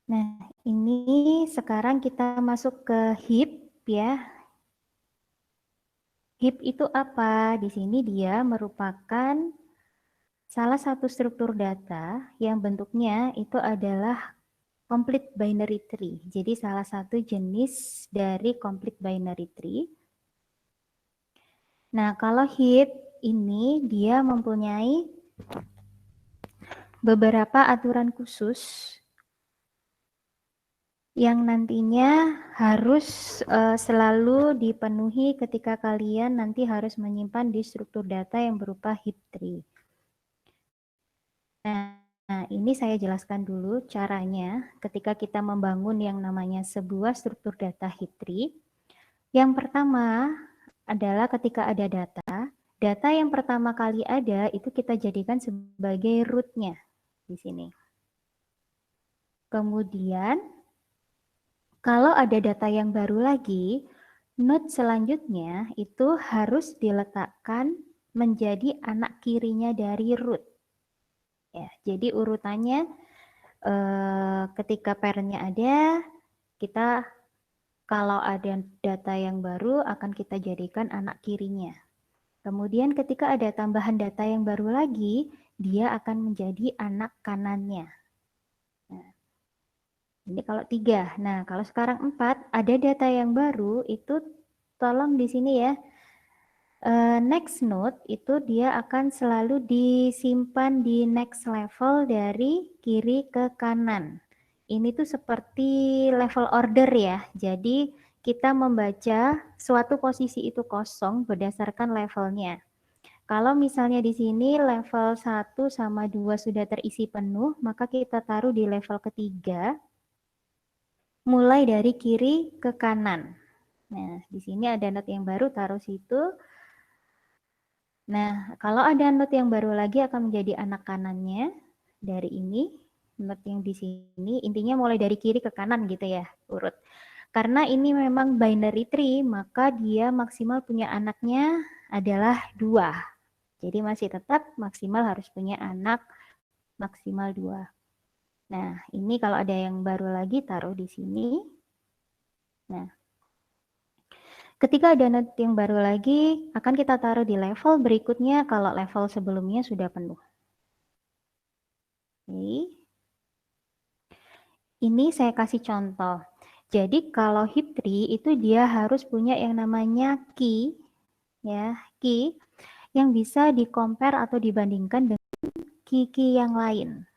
Nah, ini sekarang kita masuk ke heap ya. Heap itu apa? Di sini dia merupakan salah satu struktur data yang bentuknya itu adalah complete binary tree. Jadi salah satu jenis dari complete binary tree. Nah, kalau heap ini dia mempunyai beberapa aturan khusus yang nantinya harus selalu dipenuhi ketika kalian nanti harus menyimpan di struktur data yang berupa heap tree. Nah, ini saya jelaskan dulu caranya ketika kita membangun yang namanya sebuah struktur data heap tree. Yang pertama adalah ketika ada data yang pertama kali ada itu kita jadikan sebagai root-nya di sini. Kemudian kalau ada data yang baru lagi, node selanjutnya itu harus diletakkan menjadi anak kirinya dari root. Ya, jadi urutannya ketika parentnya ada, kita kalau ada data yang baru akan kita jadikan anak kirinya. Kemudian ketika ada tambahan data yang baru lagi, dia akan menjadi anak kanannya. Nah, ini kalau 3. Nah, kalau sekarang 4, ada data yang baru, itu tolong di sini ya. Next node itu dia akan selalu disimpan di next level dari kiri ke kanan. Ini tuh seperti level order ya. Jadi kita membaca suatu posisi itu kosong berdasarkan levelnya. Kalau misalnya di sini level 1 sama 2 sudah terisi penuh, maka kita taruh di level ketiga, mulai dari kiri ke kanan. Nah, di sini ada node yang baru, taruh situ. Nah, kalau ada node yang baru lagi akan menjadi anak kanannya dari ini. Node yang di sini, intinya mulai dari kiri ke kanan gitu ya, urut. Karena ini memang binary tree, maka dia maksimal punya anaknya adalah 2. Jadi masih tetap maksimal harus punya anak maksimal 2. Nah, ini kalau ada yang baru lagi taruh di sini. Nah, ketika ada node yang baru lagi, akan kita taruh di level berikutnya kalau level sebelumnya sudah penuh. Oke. Ini saya kasih contoh. Jadi kalau heap tree itu dia harus punya yang namanya key, ya, key yang bisa di-compare atau dibandingkan dengan key-key yang lain.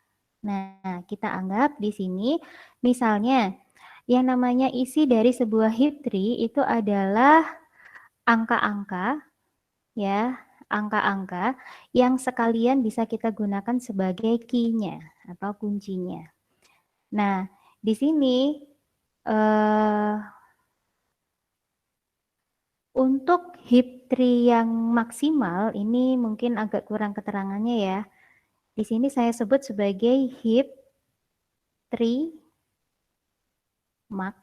Nah, kita anggap di sini misalnya yang namanya isi dari sebuah heap tree itu adalah angka-angka, ya, angka-angka yang sekalian bisa kita gunakan sebagai key-nya atau kuncinya. Nah, di sini untuk heap tree yang maksimal ini mungkin agak kurang keterangannya ya. Di sini saya sebut sebagai heap tree max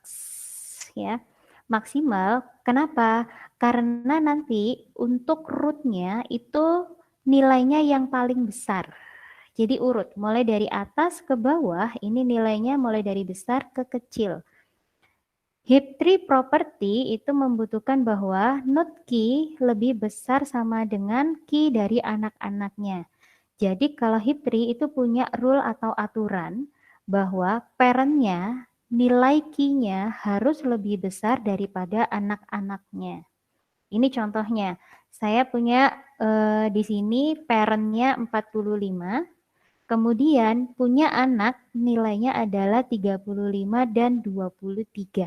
ya. Maksimal. Kenapa? Karena nanti untuk root-nya itu nilainya yang paling besar. Jadi urut, mulai dari atas ke bawah, ini nilainya mulai dari besar ke kecil. Heap tree property itu membutuhkan bahwa node key lebih besar sama dengan key dari anak-anaknya. Jadi kalau heap tree itu punya rule atau aturan bahwa parentnya nilai key-nya harus lebih besar daripada anak-anaknya. Ini contohnya, saya punya di sini parentnya 45, kemudian punya anak nilainya adalah 35 dan 23.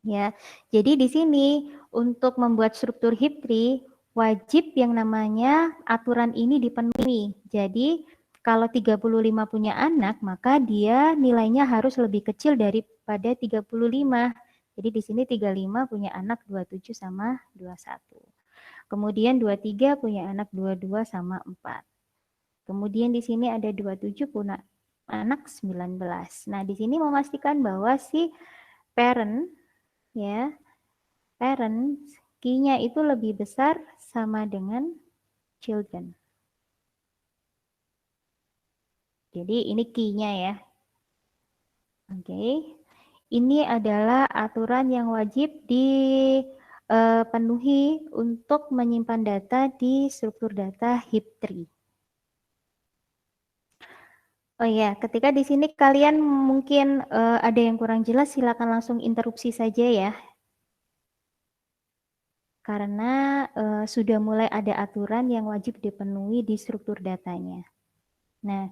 Ya, jadi di sini untuk membuat struktur heap tree wajib yang namanya aturan ini dipenuhi. Jadi kalau 35 punya anak, maka dia nilainya harus lebih kecil daripada 35. Jadi di sini 35 punya anak 27 sama 21. Kemudian 23 punya anak 22 sama 4. Kemudian di sini ada 27 punya anak 19. Nah, di sini memastikan bahwa si parent ya, parents key-nya itu lebih besar sama dengan children. Jadi ini key-nya ya. Oke. Ini adalah aturan yang wajib dipenuhi untuk menyimpan data di struktur data heap tree. Oh ya, ketika di sini kalian mungkin ada yang kurang jelas, silakan langsung interupsi saja ya. Karena sudah mulai ada aturan yang wajib dipenuhi di struktur datanya. Nah,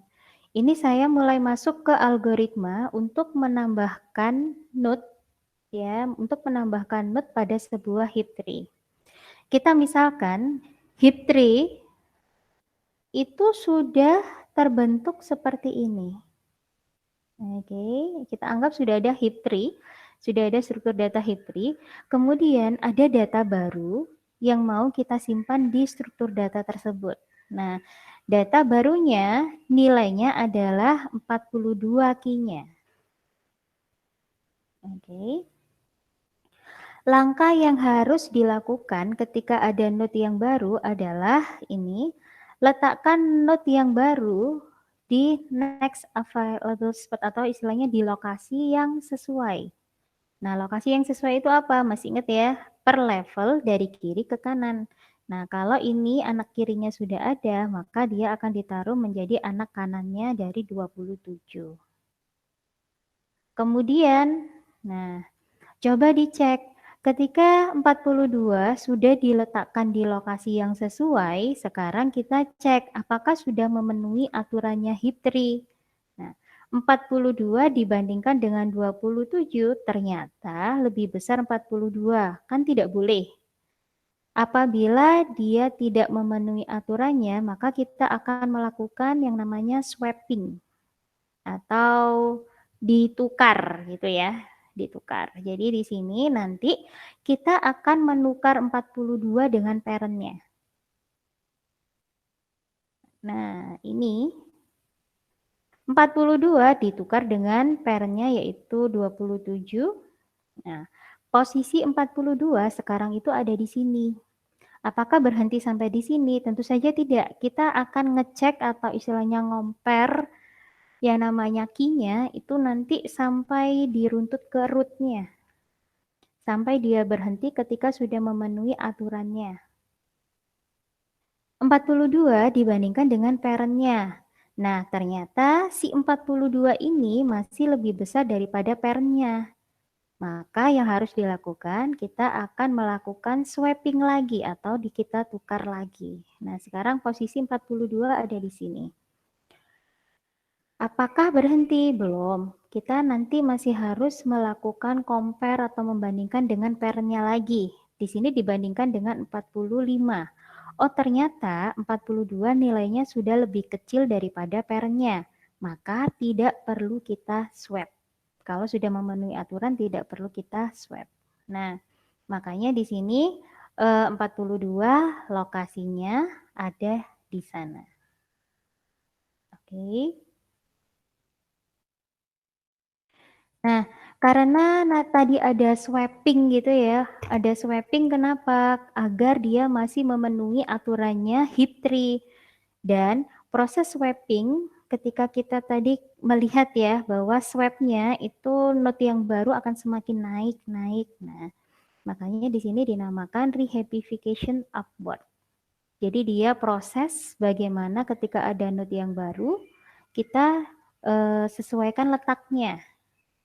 ini saya mulai masuk ke algoritma untuk menambahkan node ya, untuk menambahkan node pada sebuah heap tree. Kita misalkan heap tree itu sudah terbentuk seperti ini. Oke, kita anggap sudah ada heap tree, sudah ada struktur data heap tree, kemudian ada data baru yang mau kita simpan di struktur data tersebut. Nah, data barunya nilainya adalah 42 key-nya. Oke. Langkah yang harus dilakukan ketika ada node yang baru adalah ini, letakkan node yang baru di next available spot atau istilahnya di lokasi yang sesuai. Nah, lokasi yang sesuai itu apa? Masih ingat ya? Per level dari kiri ke kanan. Nah, kalau ini anak kirinya sudah ada, maka dia akan ditaruh menjadi anak kanannya dari 27. Kemudian, nah, coba dicek. Ketika 42 sudah diletakkan di lokasi yang sesuai, sekarang kita cek apakah sudah memenuhi aturannya heap tree. Nah, 42 dibandingkan dengan 27 ternyata lebih besar 42, kan tidak boleh. Apabila dia tidak memenuhi aturannya, maka kita akan melakukan yang namanya swapping atau ditukar gitu ya, ditukar. Jadi di sini nanti kita akan menukar 42 dengan parent-nya. Nah, ini 42 ditukar dengan parent-nya yaitu 27. Nah, posisi 42 sekarang itu ada di sini. Apakah berhenti sampai di sini? Tentu saja tidak. Kita akan ngecek atau istilahnya ngomper yang namanya key-nya itu nanti sampai diruntut ke root-nya. Sampai dia berhenti ketika sudah memenuhi aturannya. 42 dibandingkan dengan parent-nya. Nah, ternyata si 42 ini masih lebih besar daripada parent-nya. Maka yang harus dilakukan, kita akan melakukan swapping lagi atau kita tukar lagi. Nah, sekarang posisi 42 ada di sini. Apakah berhenti? Belum. Kita nanti masih harus melakukan compare atau membandingkan dengan parent-nya lagi. Di sini dibandingkan dengan 45. Oh, ternyata 42 nilainya sudah lebih kecil daripada parent-nya. Maka tidak perlu kita swap. Kalau sudah memenuhi aturan tidak perlu kita swap. Nah, makanya di sini 42 lokasinya ada di sana. Oke. Nah, karena tadi ada swapping gitu ya, ada swapping kenapa? Agar dia masih memenuhi aturannya heap tree. Dan proses swapping ketika kita tadi melihat ya bahwa swapnya itu node yang baru akan semakin naik. Nah, makanya di sini dinamakan rehapification upward. Jadi dia proses bagaimana ketika ada node yang baru kita sesuaikan letaknya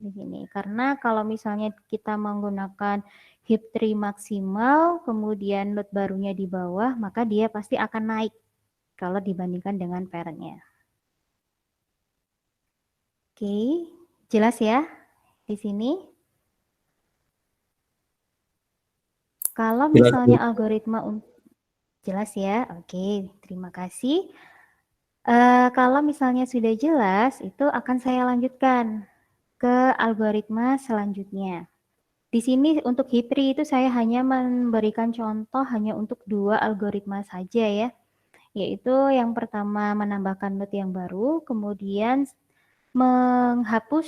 begini. Karena kalau misalnya kita menggunakan heap tree maksimal, kemudian node barunya di bawah, maka dia pasti akan naik kalau dibandingkan dengan parent-nya. Oke, jelas ya di sini? Kalau misalnya algoritma jelas ya, oke, terima kasih. Kalau misalnya sudah jelas, itu akan saya lanjutkan ke algoritma selanjutnya. Di sini untuk heap tree itu saya hanya memberikan contoh hanya untuk 2 algoritma saja ya, yaitu yang pertama menambahkan node yang baru, kemudian menghapus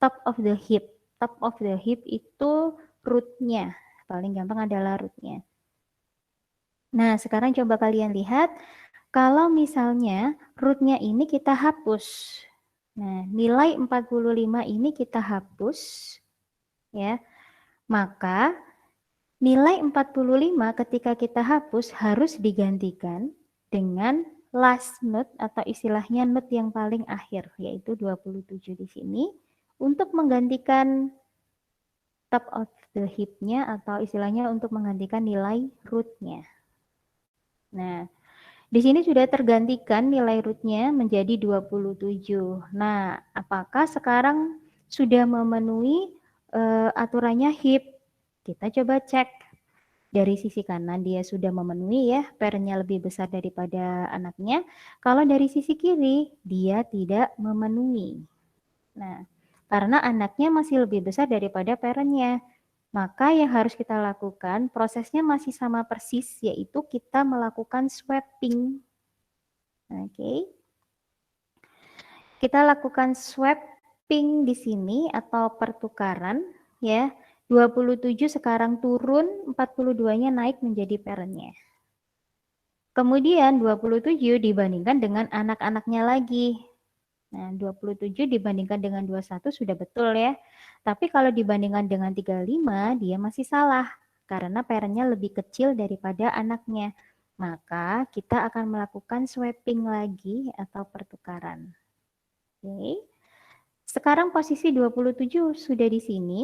top of the heap. Top of the heap itu root-nya, paling gampang adalah root-nya. Nah, sekarang coba kalian lihat, kalau misalnya root-nya ini kita hapus. Nah, nilai 45 ini kita hapus, ya. Maka nilai 45 ketika kita hapus harus digantikan dengan last node atau istilahnya node yang paling akhir, yaitu 27 di sini, untuk menggantikan top of the heap-nya atau istilahnya untuk menggantikan nilai root-nya. Nah, di sini sudah tergantikan nilai root-nya menjadi 27. Nah, apakah sekarang sudah memenuhi aturannya heap? Kita coba cek. Dari sisi kanan dia sudah memenuhi ya, pair-nya lebih besar daripada anaknya. Kalau dari sisi kiri dia tidak memenuhi. Nah, karena anaknya masih lebih besar daripada parent-nya. Maka yang harus kita lakukan, prosesnya masih sama persis, yaitu kita melakukan swapping. Oke. Kita lakukan swapping di sini atau pertukaran ya. 27 sekarang turun, 42-nya naik menjadi parent-nya. Kemudian 27 dibandingkan dengan anak-anaknya lagi. Nah, 27 dibandingkan dengan 21 sudah betul ya. Tapi kalau dibandingkan dengan 35, dia masih salah. Karena parent-nya lebih kecil daripada anaknya. Maka kita akan melakukan swapping lagi atau pertukaran. Oke. Sekarang posisi 27 sudah di sini.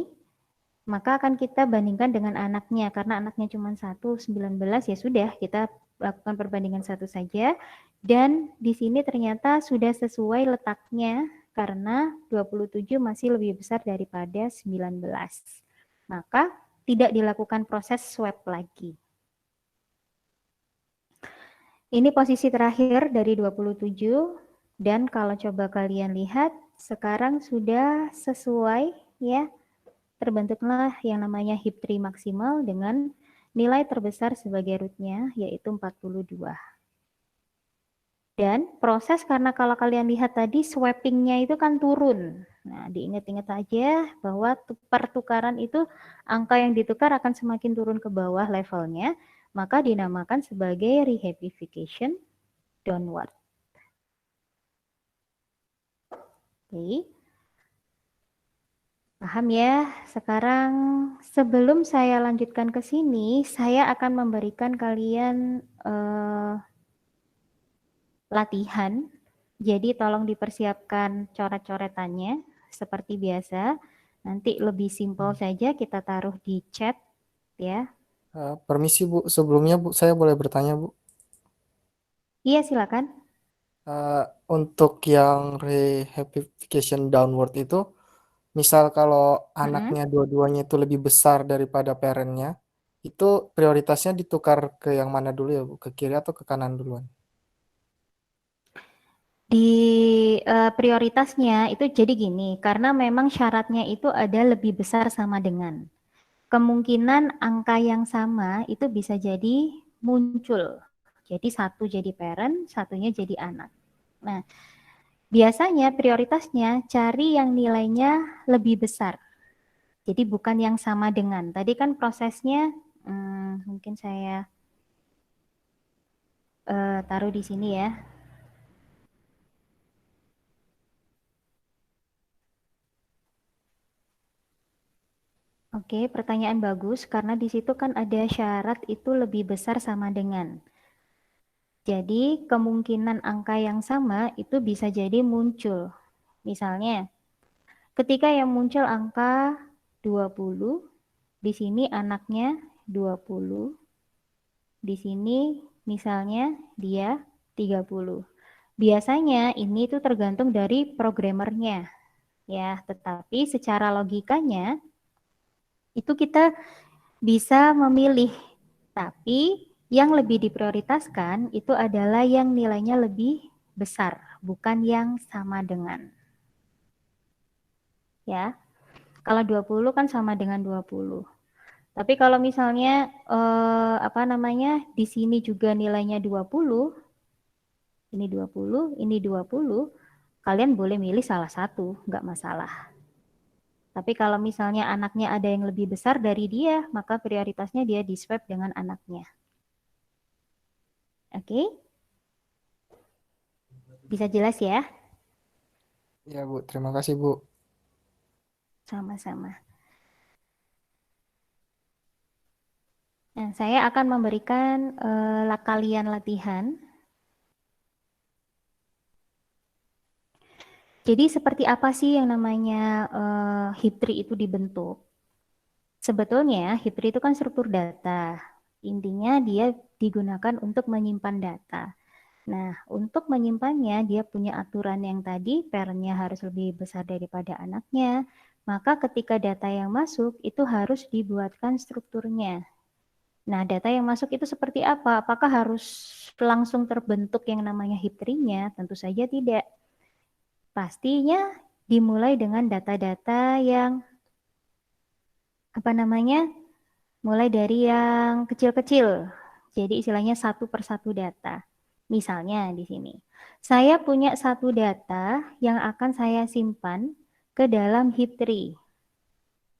Maka akan kita bandingkan dengan anaknya. Karena anaknya cuma 1, 19 ya sudah. Kita lakukan perbandingan satu saja. Dan di sini ternyata sudah sesuai letaknya karena 27 masih lebih besar daripada 19. Maka tidak dilakukan proses swap lagi. Ini posisi terakhir dari 27 dan kalau coba kalian lihat sekarang sudah sesuai ya. Terbentuklah yang namanya heap tree maksimal dengan nilai terbesar sebagai root-nya yaitu 42. Dan proses karena kalau kalian lihat tadi swapping-nya itu kan turun. Nah, diingat-ingat aja bahwa pertukaran itu angka yang ditukar akan semakin turun ke bawah levelnya, maka dinamakan sebagai rehapification downward. Oke. Paham ya? Sekarang sebelum saya lanjutkan ke sini, saya akan memberikan kalian latihan. Jadi tolong dipersiapkan coret-coretannya seperti biasa. Nanti lebih simpel saja kita taruh di chat ya. Permisi Bu, sebelumnya Bu, saya boleh bertanya Bu? Iya silakan. Untuk yang rehapification downward itu, misal kalau anaknya dua-duanya itu lebih besar daripada parentnya, itu prioritasnya ditukar ke yang mana dulu ya Bu? Ke kiri atau ke kanan duluan? Di prioritasnya itu jadi gini, karena memang syaratnya itu ada lebih besar sama dengan. Kemungkinan angka yang sama itu bisa jadi muncul. Jadi satu jadi parent, satunya jadi anak. Nah, biasanya prioritasnya cari yang nilainya lebih besar. Jadi bukan yang sama dengan. Tadi kan prosesnya mungkin saya taruh di sini ya. Oke, pertanyaan bagus karena di situ kan ada syarat itu lebih besar sama dengan. Jadi kemungkinan angka yang sama itu bisa jadi muncul. Misalnya, ketika yang muncul angka 20, di sini anaknya 20, di sini misalnya dia 30. Biasanya ini tuh tergantung dari programmernya ya, tetapi secara logikanya itu kita bisa memilih, tapi yang lebih diprioritaskan itu adalah yang nilainya lebih besar, bukan yang sama dengan. Ya, kalau 20 kan sama dengan 20. Tapi kalau misalnya di sini juga nilainya 20, ini 20, ini 20, kalian boleh milih salah satu, nggak masalah. Tapi kalau misalnya anaknya ada yang lebih besar dari dia, maka prioritasnya dia di swap dengan anaknya. Oke? Bisa jelas ya? Ya Bu, terima kasih Bu. Sama-sama. Nah, saya akan memberikan kalian latihan. Jadi seperti apa sih yang namanya heap tree itu dibentuk? Sebetulnya heap tree itu kan struktur data. Intinya dia digunakan untuk menyimpan data. Nah, untuk menyimpannya dia punya aturan yang tadi parentnya harus lebih besar daripada anaknya. Maka ketika data yang masuk itu harus dibuatkan strukturnya. Nah, data yang masuk itu seperti apa? Apakah harus langsung terbentuk yang namanya heap tree-nya? Tentu saja tidak. Pastinya dimulai dengan data-data yang apa namanya? Mulai dari yang kecil-kecil. Jadi istilahnya satu persatu data. Misalnya di sini. Saya punya satu data yang akan saya simpan ke dalam heap tree.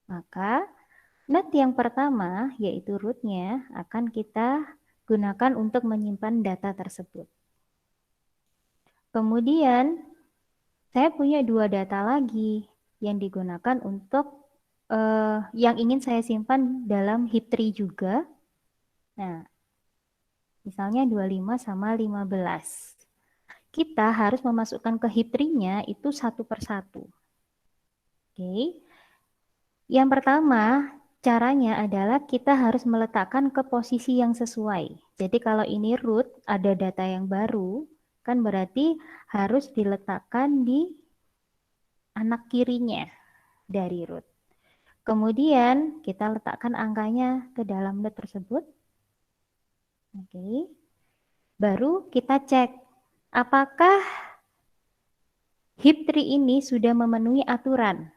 Maka node yang pertama yaitu root-nya akan kita gunakan untuk menyimpan data tersebut. Kemudian saya punya dua data lagi yang digunakan untuk yang ingin saya simpan dalam heap tree juga. Nah, misalnya 25 sama 15. Kita harus memasukkan ke heap tree-nya itu satu persatu. Oke. Yang pertama, caranya adalah kita harus meletakkan ke posisi yang sesuai. Jadi kalau ini root, ada data yang baru, kan berarti harus diletakkan di anak kirinya dari root. Kemudian kita letakkan angkanya ke dalam node tersebut. Oke. Baru kita cek apakah heap tree ini sudah memenuhi aturan.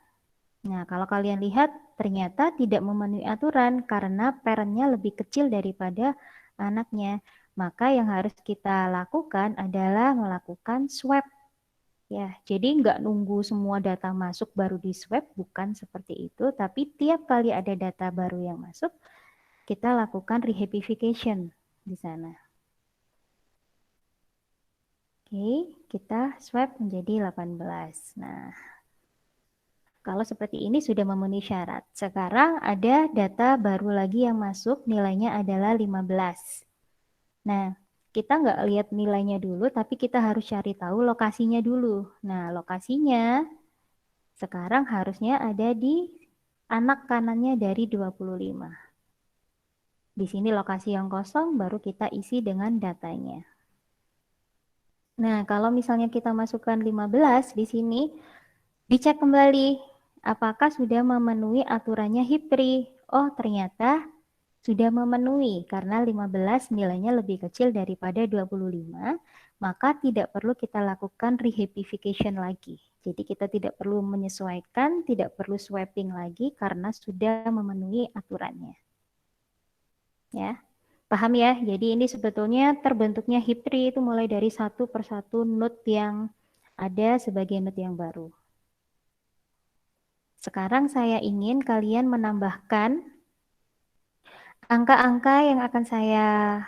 Nah, kalau kalian lihat ternyata tidak memenuhi aturan karena parentnya lebih kecil daripada anaknya. Maka yang harus kita lakukan adalah melakukan swap. Ya, jadi nggak nunggu semua data masuk baru di swap, bukan seperti itu. Tapi tiap kali ada data baru yang masuk, kita lakukan rehapification di sana. Oke, kita swap menjadi 18. Nah, kalau seperti ini sudah memenuhi syarat. Sekarang ada data baru lagi yang masuk, nilainya adalah 15. Nah, kita nggak lihat nilainya dulu, tapi kita harus cari tahu lokasinya dulu. Nah, lokasinya sekarang harusnya ada di anak kanannya dari 25. Di sini lokasi yang kosong, baru kita isi dengan datanya. Nah, kalau misalnya kita masukkan 15 di sini, dicek kembali apakah sudah memenuhi aturannya heap tree. Oh, ternyata sudah memenuhi karena 15 nilainya lebih kecil daripada 25, maka tidak perlu kita lakukan rehapification lagi. Jadi kita tidak perlu menyesuaikan, tidak perlu swapping lagi karena sudah memenuhi aturannya. Ya. Paham ya? Jadi ini sebetulnya terbentuknya heap tree itu mulai dari satu persatu node yang ada sebagai node yang baru. Sekarang saya ingin kalian menambahkan angka-angka yang akan saya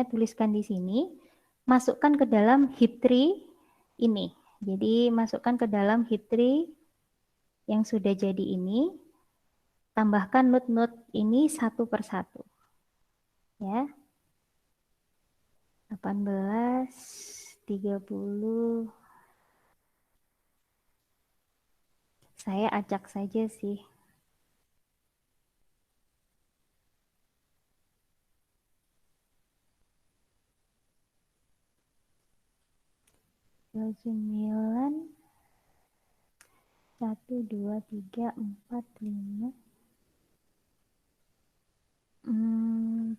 tuliskan di sini, masukkan ke dalam heap tree ini. Jadi masukkan ke dalam heap tree yang sudah jadi ini, tambahkan node-node ini satu persatu. Ya. 18, 30. Saya acak saja sih. Sembilan, 1, 2, 3, 4, 5,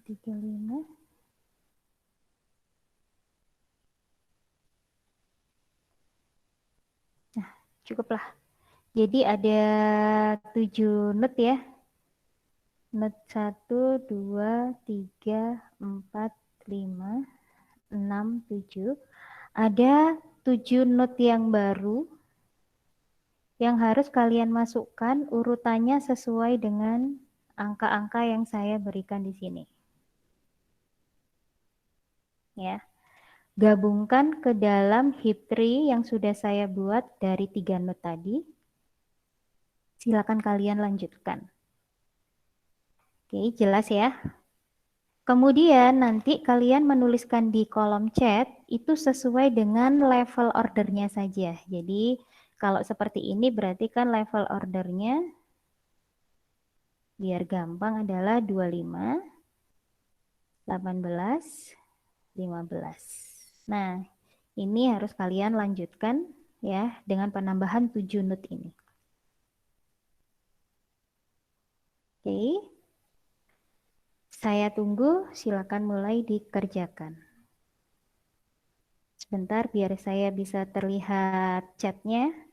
35. Nah, cukuplah. Jadi ada 7 node ya. Node 1, 2, 3, 4, 5, 6, 7. Ada 7 node yang baru yang harus kalian masukkan urutannya sesuai dengan angka-angka yang saya berikan di sini. Ya. Gabungkan ke dalam heap tree yang sudah saya buat dari 3 node tadi. Silakan kalian lanjutkan. Oke, jelas ya. Kemudian nanti kalian menuliskan di kolom chat itu sesuai dengan level ordernya saja. Jadi kalau seperti ini berarti kan level ordernya biar gampang adalah 25, 18, 15. Nah, ini harus kalian lanjutkan ya dengan penambahan 7 node ini. Oke. Saya tunggu, silakan mulai dikerjakan. Sebentar biar saya bisa terlihat chatnya.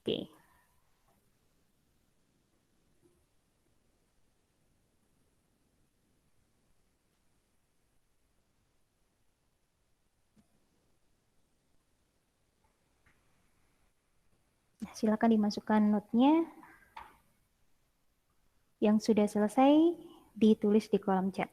Oke. Nah, silakan dimasukkan notenya. Yang sudah selesai ditulis di kolom chat.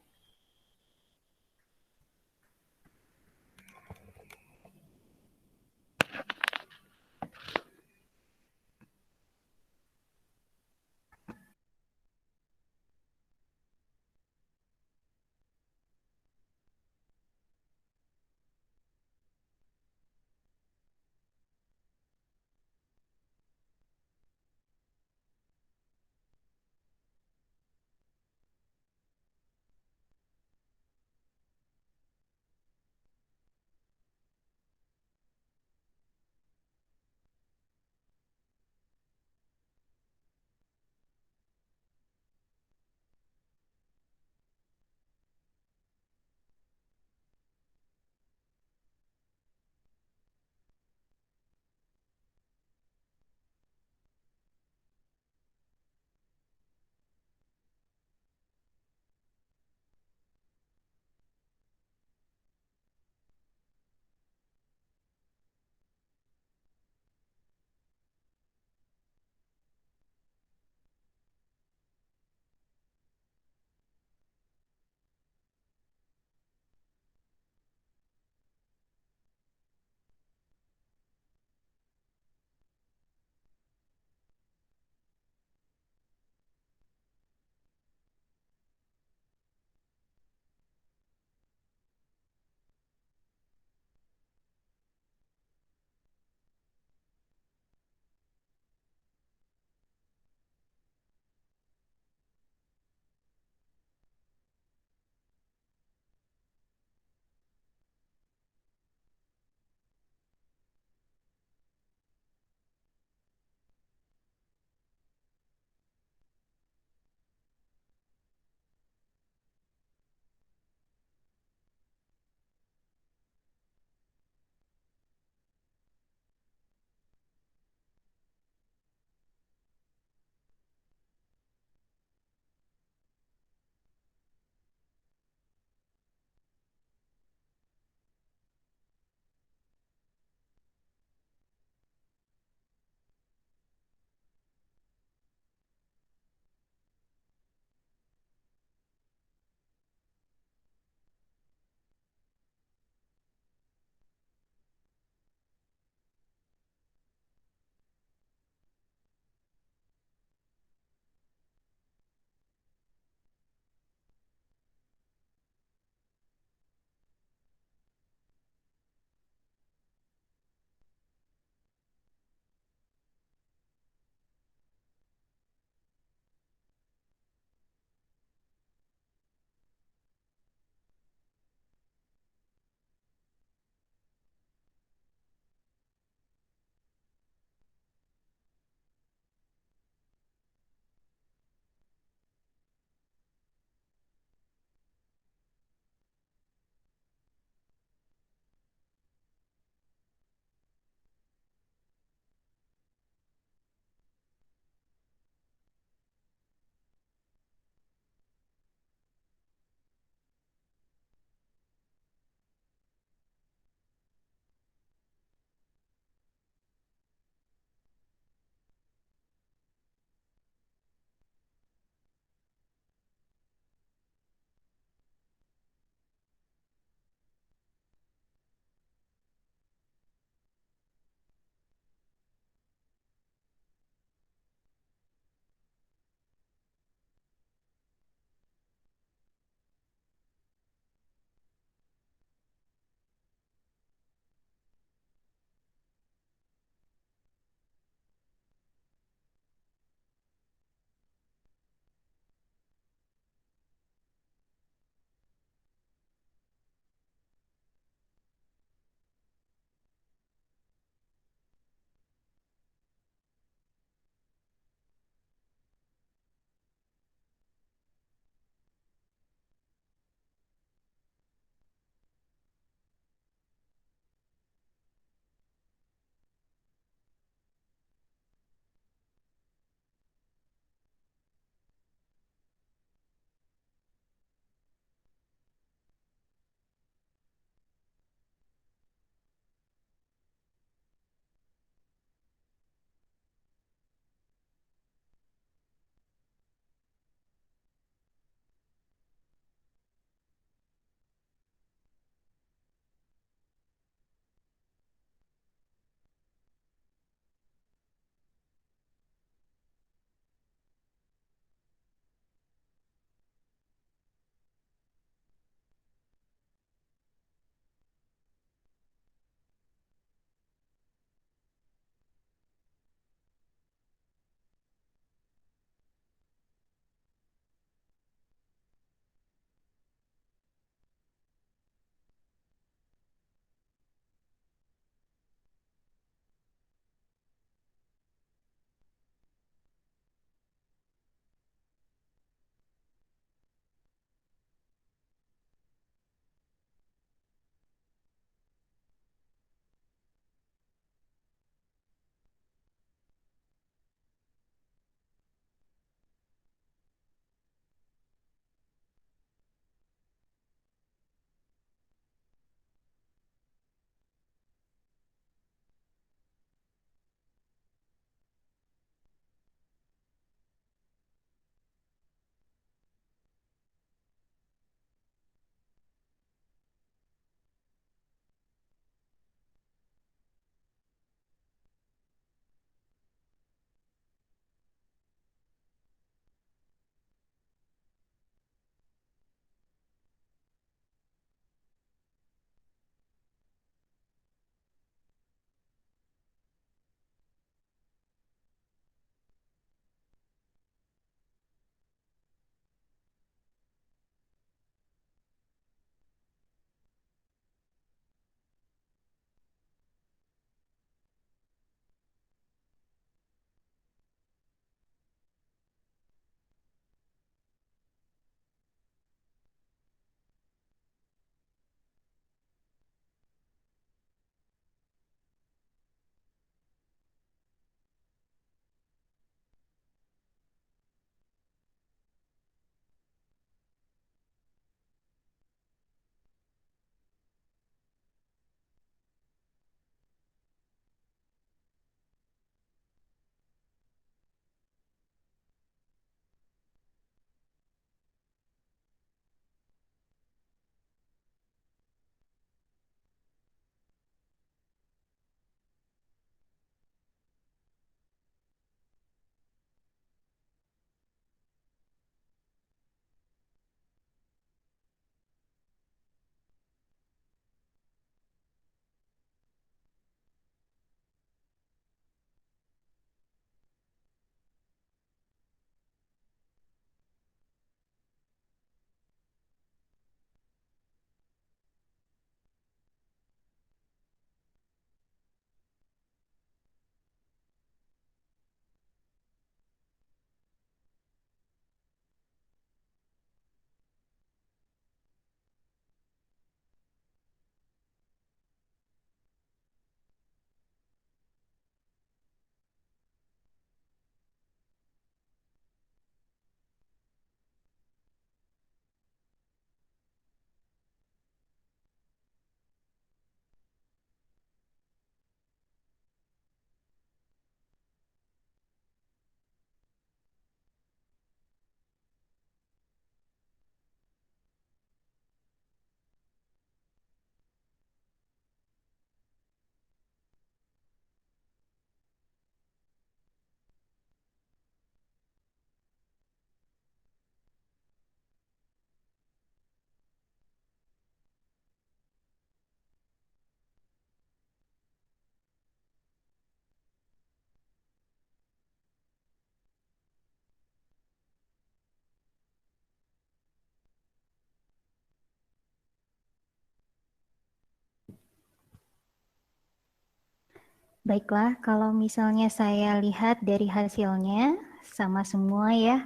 Baiklah, kalau misalnya saya lihat dari hasilnya, sama semua ya.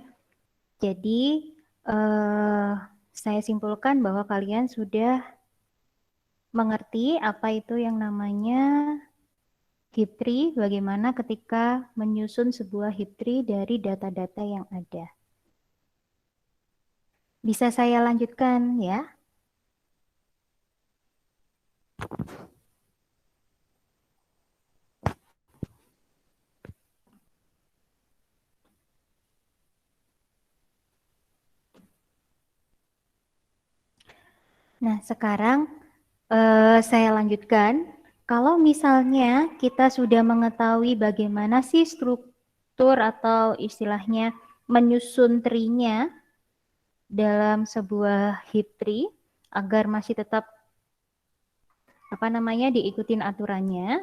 Jadi, saya simpulkan bahwa kalian sudah mengerti apa itu yang namanya heap tree, bagaimana ketika menyusun sebuah heap tree dari data-data yang ada. Bisa saya lanjutkan ya? Nah, sekarang saya lanjutkan. Kalau misalnya kita sudah mengetahui bagaimana sih struktur atau istilahnya menyusun tree-nya dalam sebuah heap tree agar masih tetap diikutin aturannya,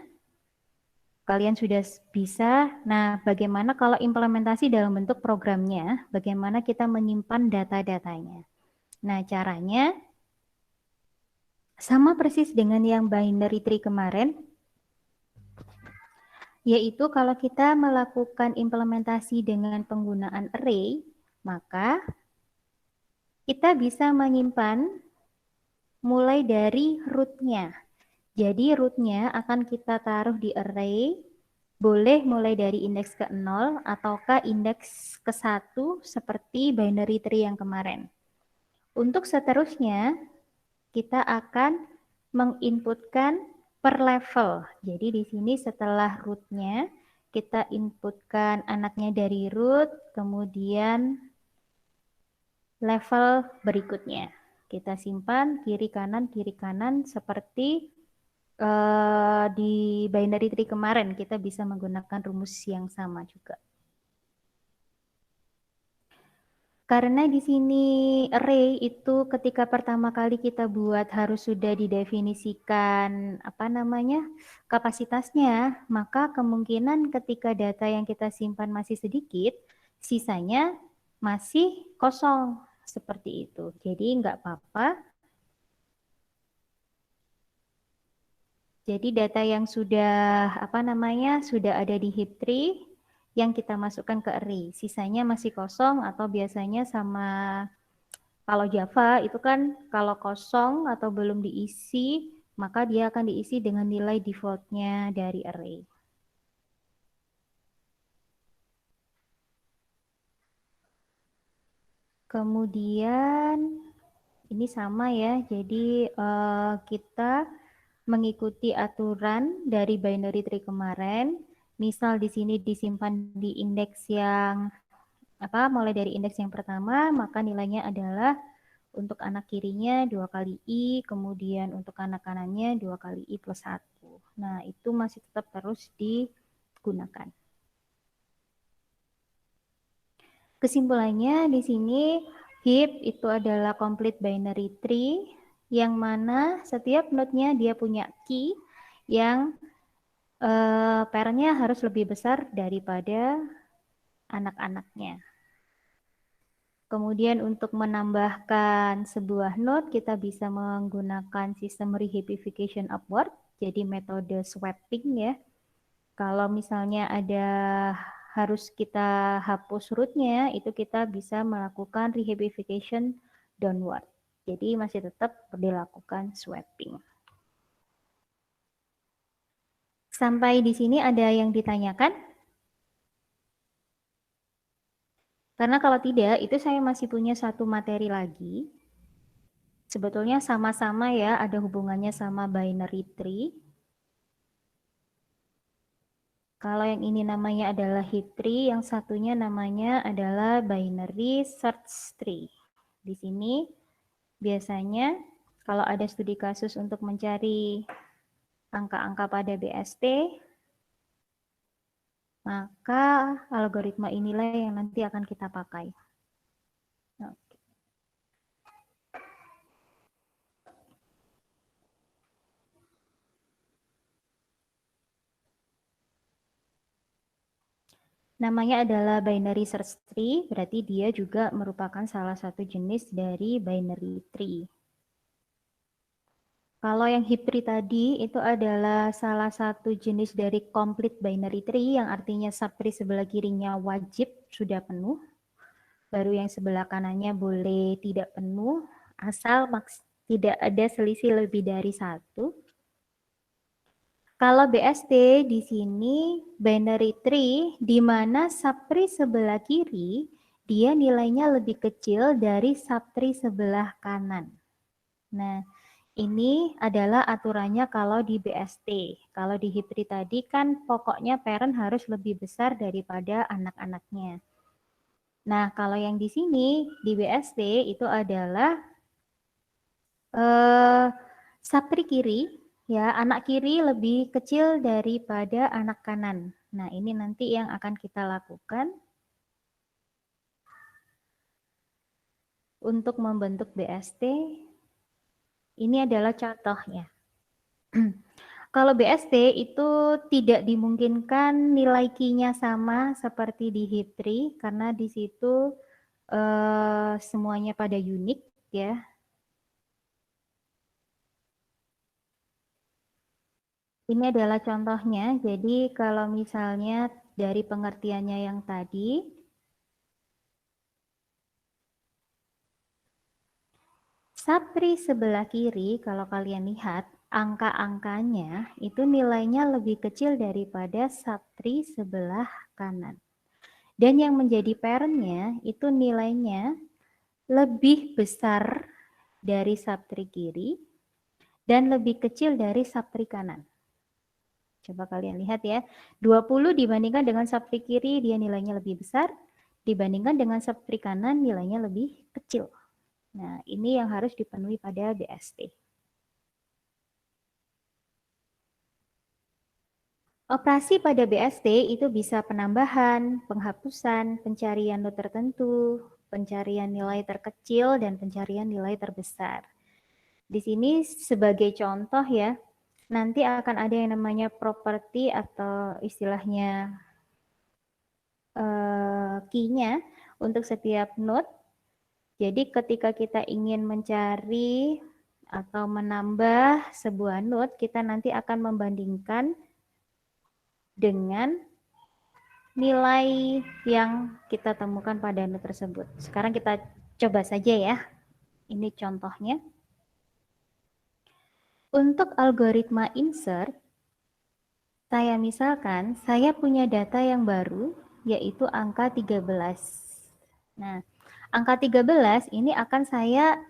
kalian sudah bisa. Nah, bagaimana kalau implementasi dalam bentuk programnya? Bagaimana kita menyimpan data-datanya? Nah, caranya sama persis dengan yang binary tree kemarin, yaitu kalau kita melakukan implementasi dengan penggunaan array, maka kita bisa menyimpan mulai dari root-nya. Jadi root-nya akan kita taruh di array, boleh mulai dari indeks ke-0 ataukah indeks ke-1 seperti binary tree yang kemarin. Untuk seterusnya, kita akan menginputkan per level. Jadi di sini setelah root-nya, kita inputkan anaknya dari root, kemudian level berikutnya. Kita simpan kiri kanan seperti di binary tree kemarin. Kita bisa menggunakan rumus yang sama juga. Karena di sini array itu ketika pertama kali kita buat harus sudah didefinisikan kapasitasnya, maka kemungkinan ketika data yang kita simpan masih sedikit, sisanya masih kosong seperti itu. Jadi nggak apa-apa. Jadi data yang sudah sudah ada di heap tree yang kita masukkan ke array, sisanya masih kosong atau biasanya sama kalau Java itu kan kalau kosong atau belum diisi, maka dia akan diisi dengan nilai default-nya dari array. Kemudian ini sama ya, jadi kita mengikuti aturan dari binary tree kemarin. Misal di sini disimpan di indeks yang mulai dari indeks yang pertama, maka nilainya adalah untuk anak kirinya 2 kali I, kemudian untuk anak kanannya 2 kali I plus 1. Nah, itu masih tetap terus digunakan. Kesimpulannya di sini heap itu adalah complete binary tree yang mana setiap node-nya dia punya key yang parent-nya harus lebih besar daripada anak-anaknya. Kemudian untuk menambahkan sebuah node, kita bisa menggunakan sistem reheapification upward, jadi metode swapping ya. Kalau misalnya ada harus kita hapus root-nya, itu kita bisa melakukan reheapification downward. Jadi masih tetap dilakukan swapping. Sampai di sini ada yang ditanyakan? Karena kalau tidak, itu saya masih punya satu materi lagi. Sebetulnya sama-sama ya, ada hubungannya sama binary tree. Kalau yang ini namanya adalah heap tree, yang satunya namanya adalah binary search tree. Di sini biasanya kalau ada studi kasus untuk mencari angka-angka pada BST, maka algoritma inilah yang nanti akan kita pakai. Namanya adalah binary search tree, berarti dia juga merupakan salah satu jenis dari binary tree. Kalau yang HIP3 tadi itu adalah salah satu jenis dari complete binary tree yang artinya subtree sebelah kirinya wajib sudah penuh. Baru yang sebelah kanannya boleh tidak penuh asal tidak ada selisih lebih dari 1. Kalau BST di sini binary tree di mana subtree sebelah kiri dia nilainya lebih kecil dari subtree sebelah kanan. Nah, ini adalah aturannya kalau di BST. Kalau di HIP3 tadi kan pokoknya parent harus lebih besar daripada anak-anaknya. Nah, kalau yang di sini di BST itu adalah subtree kiri, ya anak kiri lebih kecil daripada anak kanan. Nah, ini nanti yang akan kita lakukan untuk membentuk BST. Ini adalah contohnya. Kalau BST itu tidak dimungkinkan nilai Q-nya sama seperti di HIP3 karena di situ semuanya pada unik ya. Ini adalah contohnya. Jadi kalau misalnya dari pengertiannya yang tadi, subtree sebelah kiri kalau kalian lihat angka-angkanya itu nilainya lebih kecil daripada subtree sebelah kanan. Dan yang menjadi parentnya itu nilainya lebih besar dari subtree kiri dan lebih kecil dari subtree kanan. Coba kalian lihat ya, 20 dibandingkan dengan subtree kiri dia nilainya lebih besar, dibandingkan dengan subtree kanan nilainya lebih kecil. Nah, ini yang harus dipenuhi pada BST. Operasi pada BST itu bisa penambahan, penghapusan, pencarian not tertentu, pencarian nilai terkecil, dan pencarian nilai terbesar. Di sini sebagai contoh ya, nanti akan ada yang namanya properti atau istilahnya key-nya untuk setiap node. Jadi ketika kita ingin mencari atau menambah sebuah node, kita nanti akan membandingkan dengan nilai yang kita temukan pada node tersebut. Sekarang kita coba saja ya. Ini contohnya. Untuk algoritma insert, misalkan saya punya data yang baru yaitu angka 13. Nah, angka 13 ini akan saya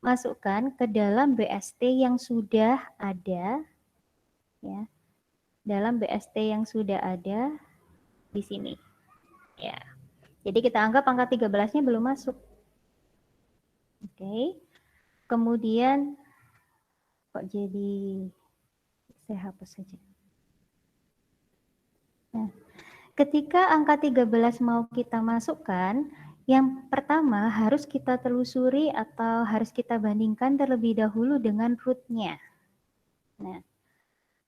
masukkan ke dalam BST yang sudah ada ya. Dalam BST yang sudah ada di sini. Ya. Jadi kita anggap angka 13-nya belum masuk. Oke. Kemudian kok jadi saya hapus saja. Nah, ketika angka 13 mau kita masukkan, yang pertama harus kita telusuri atau harus kita bandingkan terlebih dahulu dengan root-nya. Nah,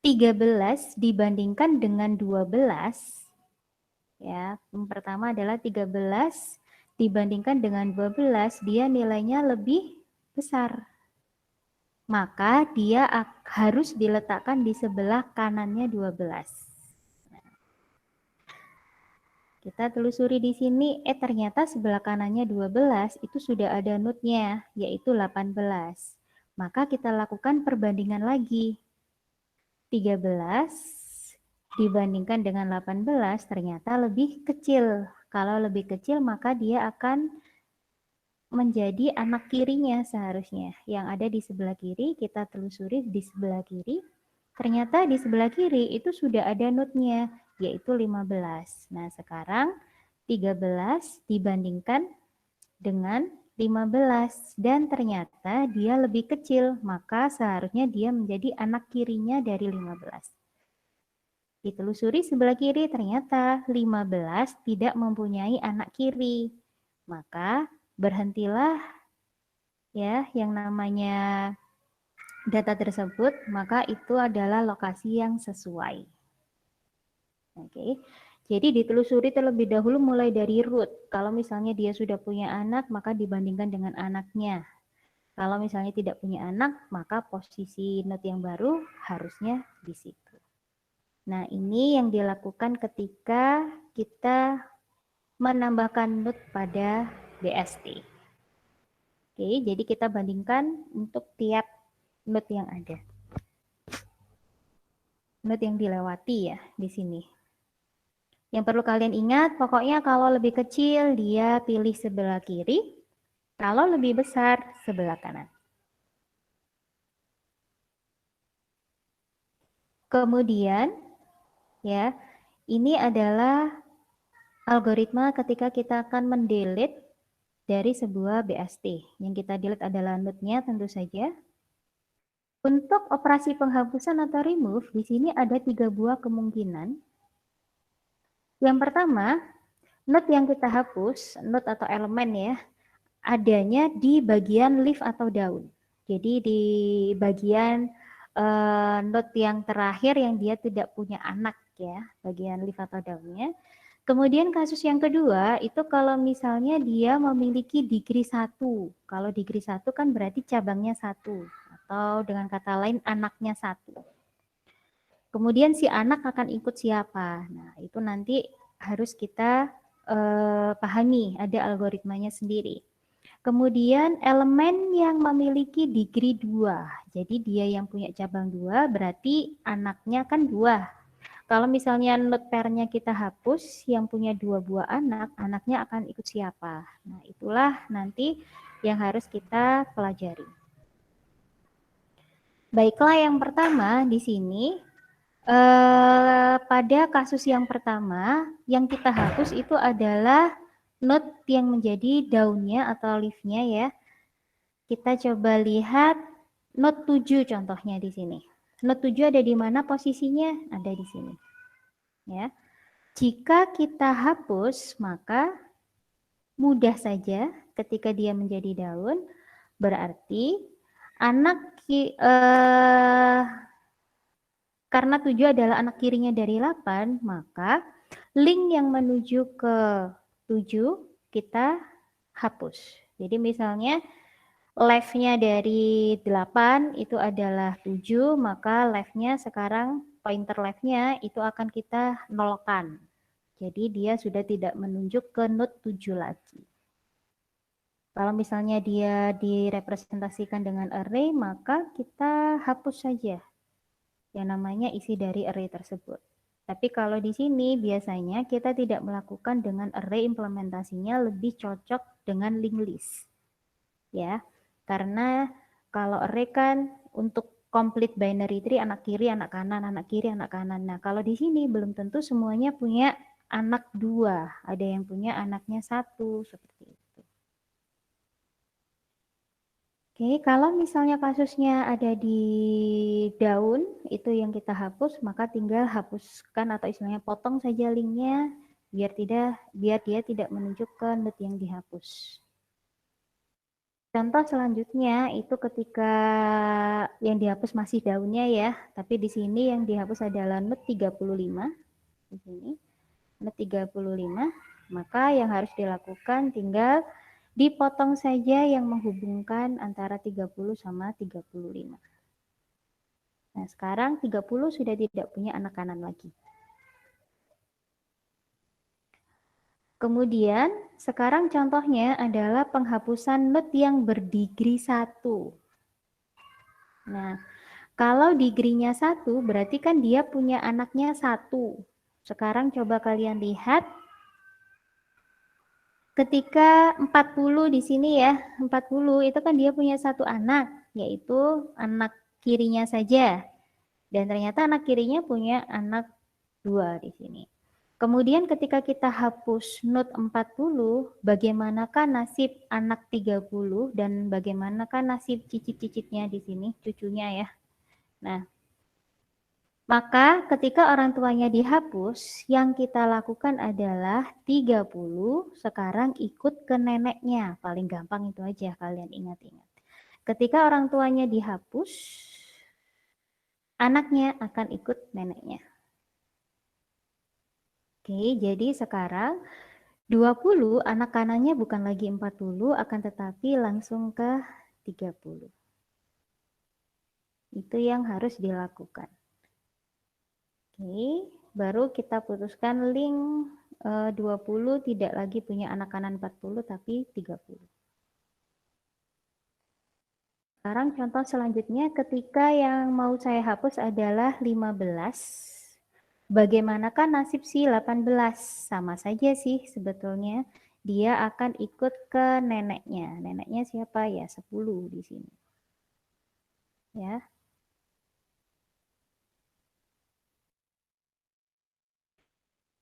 13 dibandingkan dengan 12, ya, yang pertama adalah 13 dibandingkan dengan 12, dia nilainya lebih besar. Maka dia harus diletakkan di sebelah kanannya 12. Kita telusuri di sini, ternyata sebelah kanannya 12 itu sudah ada node-nya, yaitu 18. Maka kita lakukan perbandingan lagi. 13 dibandingkan dengan 18 ternyata lebih kecil. Kalau lebih kecil maka dia akan menjadi anak kirinya seharusnya. Yang ada di sebelah kiri, kita telusuri di sebelah kiri. Ternyata di sebelah kiri itu sudah ada node-nya, yaitu 15. Nah, sekarang 13 dibandingkan dengan 15 dan ternyata dia lebih kecil, maka seharusnya dia menjadi anak kirinya dari 15. Ditelusuri sebelah kiri ternyata 15 tidak mempunyai anak kiri. Maka berhentilah ya yang namanya data tersebut, maka itu adalah lokasi yang sesuai. Oke. Jadi ditelusuri terlebih dahulu mulai dari root. Kalau misalnya dia sudah punya anak, maka dibandingkan dengan anaknya. Kalau misalnya tidak punya anak, maka posisi note yang baru harusnya di situ. Nah, ini yang dilakukan ketika kita menambahkan note pada BST. Oke, jadi kita bandingkan untuk tiap note yang ada. Note yang dilewati ya di sini. Yang perlu kalian ingat, pokoknya kalau lebih kecil dia pilih sebelah kiri, kalau lebih besar sebelah kanan. Kemudian ya, ini adalah algoritma ketika kita akan mendelete dari sebuah BST. Yang kita delete adalah node-nya tentu saja. Untuk operasi penghapusan atau remove, di sini ada 3 buah kemungkinan. Yang pertama, node yang kita hapus, node atau elemen ya, adanya di bagian leaf atau daun. Jadi di bagian node yang terakhir yang dia tidak punya anak ya, bagian leaf atau daunnya. Kemudian kasus yang kedua itu kalau misalnya dia memiliki degree 1. Kalau degree 1 kan berarti cabangnya 1 atau dengan kata lain anaknya 1. Kemudian si anak akan ikut siapa? Nah, itu nanti harus kita pahami, ada algoritmanya sendiri. Kemudian elemen yang memiliki degree 2. Jadi dia yang punya cabang 2 berarti anaknya kan 2. Kalau misalnya node pairnya kita hapus, yang punya 2 buah anak, anaknya akan ikut siapa? Nah, itulah nanti yang harus kita pelajari. Baiklah, yang pertama di sini, pada kasus yang pertama, yang kita hapus itu adalah node yang menjadi daunnya atau leaf-nya ya. Kita coba lihat node 7 contohnya di sini. Node 7 ada di mana posisinya? Ada di sini. Ya. Jika kita hapus, maka mudah saja ketika dia menjadi daun, berarti anak karena 7 adalah anak kirinya dari 8, maka link yang menuju ke 7 kita hapus. Jadi misalnya left-nya dari 8 itu adalah 7, maka left-nya sekarang pointer left-nya itu akan kita nolkan. Jadi dia sudah tidak menunjuk ke node 7 lagi. Kalau misalnya dia direpresentasikan dengan array, maka kita hapus saja yang namanya isi dari array tersebut. Tapi kalau di sini biasanya kita tidak melakukan dengan array, implementasinya lebih cocok dengan linked list. Ya, karena kalau array kan untuk complete binary tree anak kiri, anak kanan, anak kiri, anak kanan. Nah, kalau di sini belum tentu semuanya punya anak 2, ada yang punya anaknya 1, seperti itu. Oke, kalau misalnya kasusnya ada di daun, itu yang kita hapus, maka tinggal hapuskan atau istilahnya potong saja linknya, biar dia tidak menunjuk ke node yang dihapus. Contoh selanjutnya itu ketika yang dihapus masih daunnya ya, tapi di sini yang dihapus adalah node 35. Di sini node 35, maka yang harus dilakukan tinggal dipotong saja yang menghubungkan antara 30 sama 35. Nah, sekarang 30 sudah tidak punya anak kanan lagi. Kemudian, sekarang contohnya adalah penghapusan node yang berdegree 1. Nah, kalau degree-nya 1, berarti kan dia punya anaknya 1. Sekarang coba kalian lihat, ketika 40 di sini ya, 40 itu kan dia punya 1 anak, yaitu anak kirinya saja. Dan ternyata anak kirinya punya anak 2 di sini. Kemudian ketika kita hapus node 40, bagaimanakah nasib anak 30 dan bagaimanakah nasib cicit-cicitnya di sini, cucunya ya. Nah, maka ketika orang tuanya dihapus, yang kita lakukan adalah 30 sekarang ikut ke neneknya. Paling gampang itu aja kalian ingat-ingat. Ketika orang tuanya dihapus, anaknya akan ikut neneknya. Oke, jadi sekarang 20 anak kanannya bukan lagi 40, akan tetapi langsung ke 30. Itu yang harus dilakukan. Oke, baru kita putuskan link 20 tidak lagi punya anak kanan 40 tapi 30. Sekarang contoh selanjutnya ketika yang mau saya hapus adalah 15. Bagaimanakah nasib si 18? Sama saja sih sebetulnya. Dia akan ikut ke neneknya. Neneknya siapa ya? 10 di sini. Ya.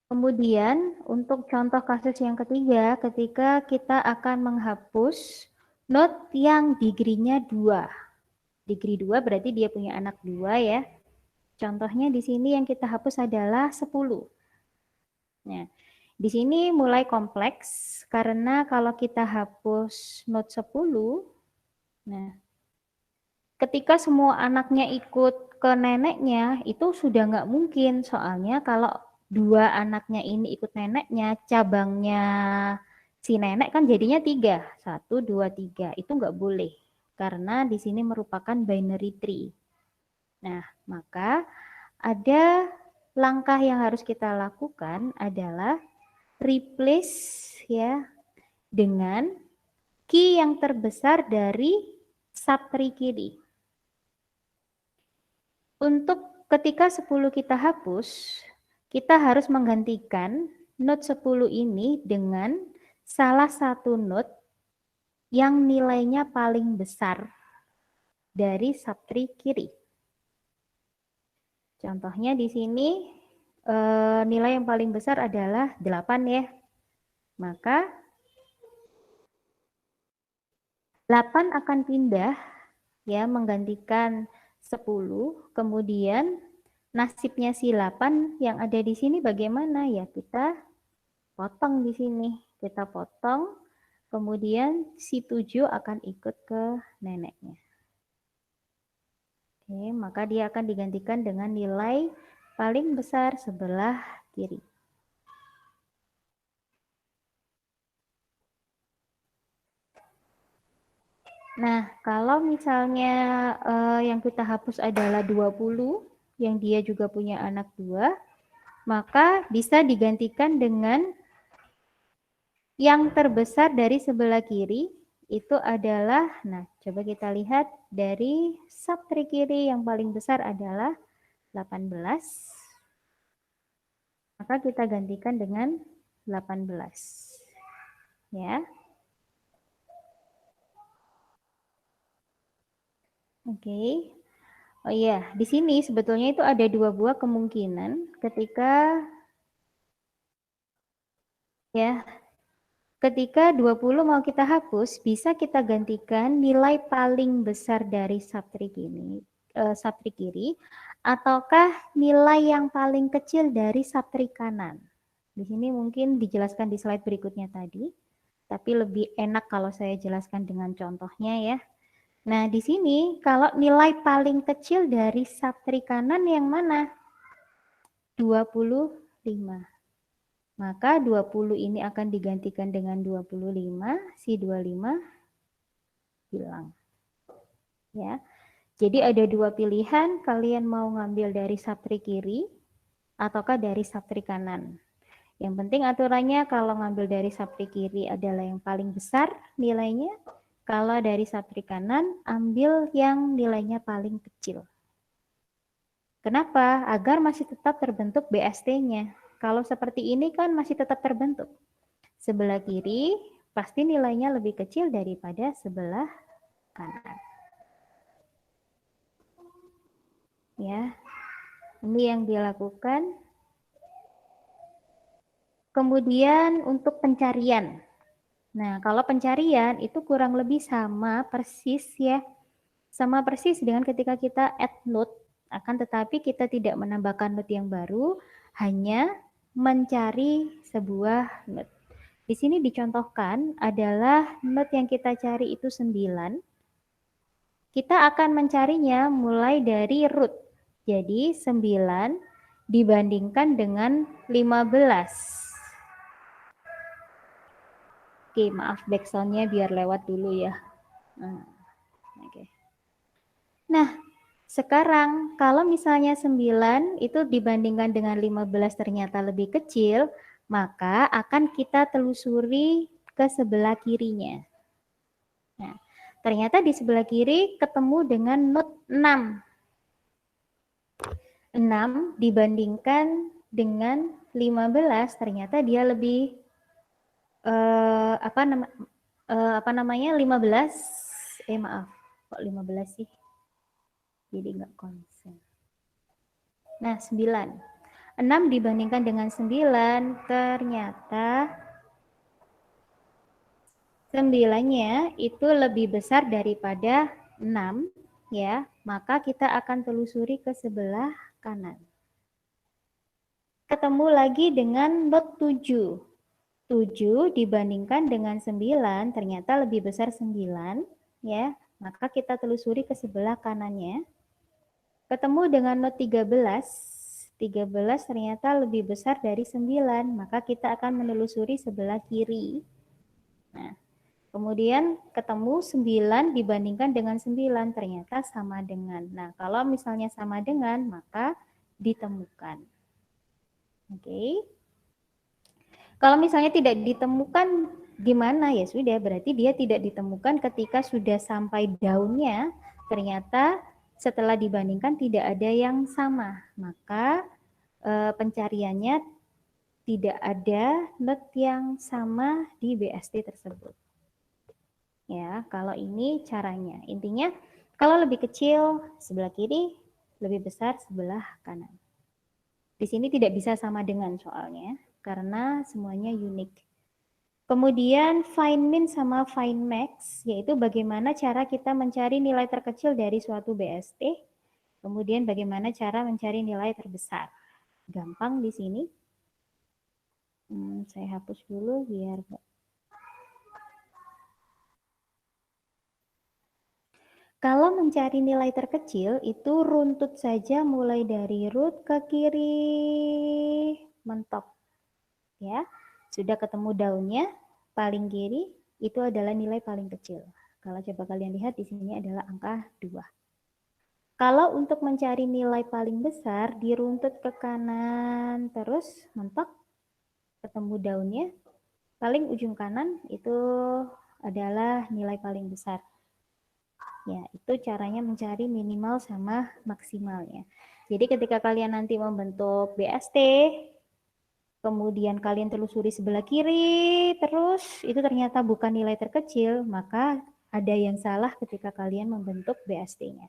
Kemudian untuk contoh kasus yang ketiga, ketika kita akan menghapus not yang degree-nya 2. Degree 2 berarti dia punya anak 2 ya. Contohnya di sini yang kita hapus adalah 10. Nah, di sini mulai kompleks karena kalau kita hapus not 10, nah ketika semua anaknya ikut ke neneknya itu sudah nggak mungkin, soalnya kalau 2 anaknya ini ikut neneknya, cabangnya si nenek kan jadinya 3. 1, 2, 3. Itu nggak boleh. Karena di sini merupakan binary tree. Nah, maka ada langkah yang harus kita lakukan adalah replace ya dengan key yang terbesar dari subtree kiri. Untuk ketika 10 kita hapus, kita harus menggantikan node 10 ini dengan salah satu node yang nilainya paling besar dari subtree kiri. Contohnya di sini nilai yang paling besar adalah 8 ya. Maka 8 akan pindah ya menggantikan 10, kemudian nasibnya si 8 yang ada di sini bagaimana ya, kita potong di sini. Kita potong, kemudian si 7 akan ikut ke neneknya. Oke, maka dia akan digantikan dengan nilai paling besar sebelah kiri. Nah, kalau misalnya yang kita hapus adalah 20, yang dia juga punya anak 2, maka bisa digantikan dengan yang terbesar dari sebelah kiri, itu adalah, nah coba kita lihat dari subtree kiri yang paling besar adalah 18. Maka kita gantikan dengan 18. Ya. Oke. Oh iya, di sini sebetulnya itu ada 2 buah kemungkinan ketika ya, ketika 20 mau kita hapus, bisa kita gantikan nilai paling besar dari subtree kiri, ataukah nilai yang paling kecil dari subtree kanan. Di sini mungkin dijelaskan di slide berikutnya tadi, tapi lebih enak kalau saya jelaskan dengan contohnya ya. Nah, di sini kalau nilai paling kecil dari subtree kanan yang mana? 25. Maka 20 ini akan digantikan dengan 25, si 25 hilang. Ya. Jadi ada 2 pilihan, kalian mau ngambil dari subtree kiri ataukah dari subtree kanan. Yang penting aturannya kalau ngambil dari subtree kiri adalah yang paling besar nilainya. Kalau dari subtree kanan, ambil yang nilainya paling kecil. Kenapa? Agar masih tetap terbentuk BST-nya. Kalau seperti ini kan masih tetap terbentuk. Sebelah kiri pasti nilainya lebih kecil daripada sebelah kanan. Ya, ini yang dilakukan. Kemudian untuk pencarian. Nah, kalau pencarian itu kurang lebih sama persis ya. Sama persis dengan ketika kita add node, akan tetapi kita tidak menambahkan node yang baru, hanya mencari sebuah node. Di sini dicontohkan adalah node yang kita cari itu 9. Kita akan mencarinya mulai dari root. Jadi 9 dibandingkan dengan 15. Oke, maaf backsound-nya biar lewat dulu ya. Nah. Nah, sekarang kalau misalnya 9 itu dibandingkan dengan 15 ternyata lebih kecil, maka akan kita telusuri ke sebelah kirinya. Nah, ternyata di sebelah kiri ketemu dengan not 6. 6 dibandingkan dengan 15 ternyata dia lebih apa namanya 15 maaf kok 15 sih, jadi nggak konsen. Nah 9, 6 dibandingkan dengan 9 ternyata 9-nya itu lebih besar daripada 6 ya, maka kita akan telusuri ke sebelah kanan. Ketemu lagi dengan not 7. 7 dibandingkan dengan 9 ternyata lebih besar 9 ya, maka kita telusuri ke sebelah kanannya. Ketemu dengan not 13. 13 ternyata lebih besar dari 9, maka kita akan menelusuri sebelah kiri. Nah, kemudian ketemu 9 dibandingkan dengan 9 ternyata sama dengan. Nah, kalau misalnya sama dengan maka ditemukan. Oke. Kalau misalnya tidak ditemukan gimana ya sudah, berarti dia tidak ditemukan ketika sudah sampai daunnya ternyata setelah dibandingkan tidak ada yang sama, maka pencariannya tidak ada not yang sama di BST tersebut. Ya, kalau ini caranya. Intinya kalau lebih kecil sebelah kiri, lebih besar sebelah kanan. Di sini tidak bisa sama dengan soalnya karena semuanya unik. Kemudian find min sama find max, yaitu bagaimana cara kita mencari nilai terkecil dari suatu BST. Kemudian bagaimana cara mencari nilai terbesar. Gampang di sini. Saya hapus dulu biar kalau mencari nilai terkecil itu runtut saja mulai dari root ke kiri mentok. Ya, sudah ketemu daunnya paling kiri itu adalah nilai paling kecil. Kalau coba kalian lihat di sini adalah angka 2. Kalau untuk mencari nilai paling besar diruntut ke kanan terus mentok ketemu daunnya paling ujung kanan itu adalah nilai paling besar. Ya, itu caranya mencari minimal sama maksimalnya. Jadi ketika kalian nanti membentuk BST, kemudian kalian telusuri sebelah kiri, terus itu ternyata bukan nilai terkecil, maka ada yang salah ketika kalian membentuk BST-nya.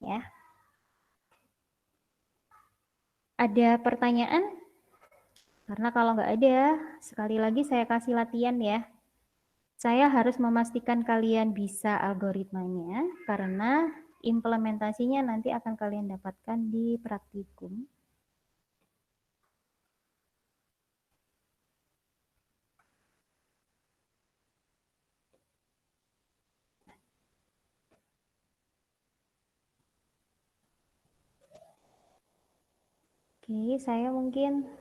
Ya. Ada pertanyaan? Karena kalau nggak ada, sekali lagi saya kasih latihan ya. Saya harus memastikan kalian bisa algoritmanya, karena implementasinya nanti akan kalian dapatkan di praktikum. Oke, saya mungkin